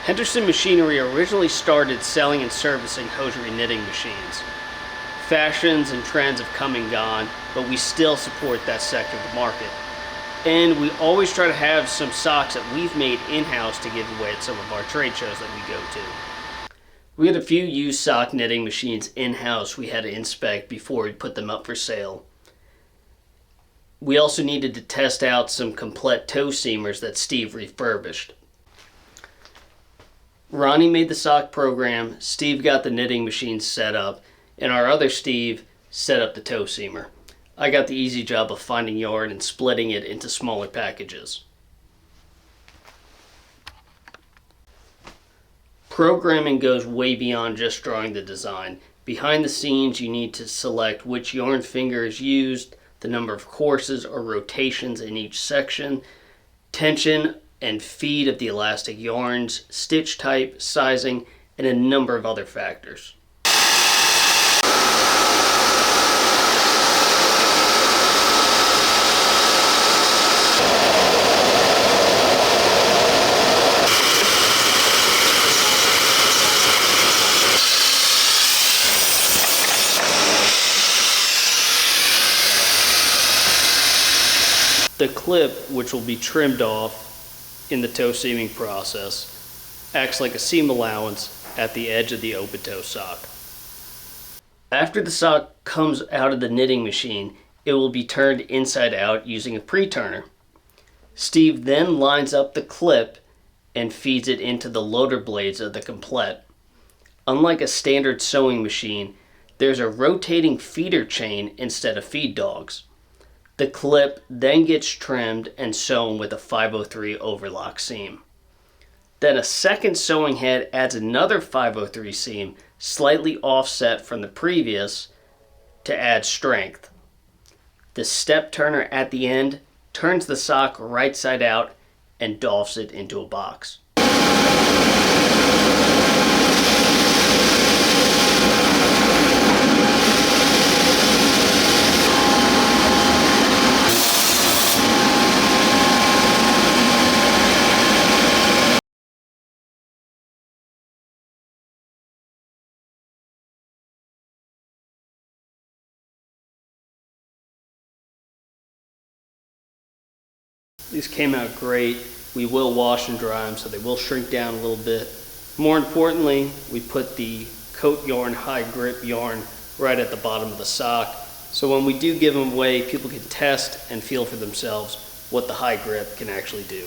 Henderson Machinery originally started selling and servicing hosiery knitting machines. Fashions and trends have come and gone, but we still support that sector of the market. And we always try to have some socks that we've made in-house to give away at some of our trade shows that we go to. We had a few used sock knitting machines in-house we had to inspect before we put them up for sale. We also needed to test out some Complett toe seamers that Steve refurbished. Ronnie made the sock program, Steve got the knitting machine set up, and our other Steve set up the toe seamer. I got the easy job of finding yarn and splitting it into smaller packages. Programming goes way beyond just drawing the design. Behind the scenes, you need to select which yarn finger is used, the number of courses or rotations in each section, tension and feed of the elastic yarns, stitch type, sizing, and a number of other factors. The clip, which will be trimmed off in the toe seaming process, acts like a seam allowance at the edge of the open toe sock. After the sock comes out of the knitting machine, it will be turned inside out using a pre-turner. Steve then lines up the clip and feeds it into the loader blades of the Complett. Unlike a standard sewing machine, there's a rotating feeder chain instead of feed dogs. The clip then gets trimmed and sewn with a 503 overlock seam. Then a second sewing head adds another 503 seam, slightly offset from the previous, to add strength. The step turner at the end turns the sock right side out and doffs it into a box. These came out great. We will wash and dry them, so they will shrink down a little bit. More importantly, we put the coat yarn, high grip yarn right at the bottom of the sock. So when we do give them away, people can test and feel for themselves what the high grip can actually do.